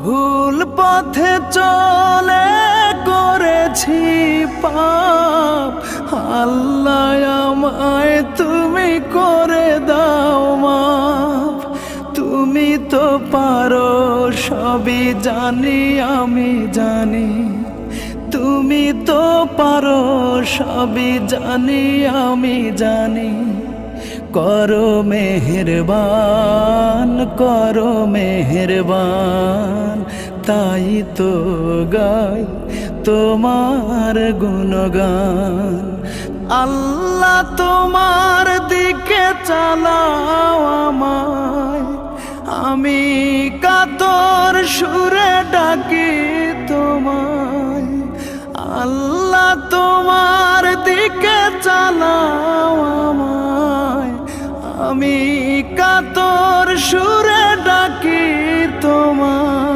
ভুল পথে চলে করেছি পাপ, আল্লাহ আমায় তুমি করে দাও মাফ। তুমি তো পারো সবই জানি আমি জানি, তুমি তো পারো সবই জানি আমি জানি। করো মেহেরবান, করো মেহেরবান, তাই তো গাই তোমার গুণগান। আল্লাহ তোমার দিকে চালাও আমায়, আমি কাতর সুরে ডাকি তোমায়। আল্লাহ তোমার দিকে চালাও আমায়, আমি কাতর সুরে ডাকি তোমায়।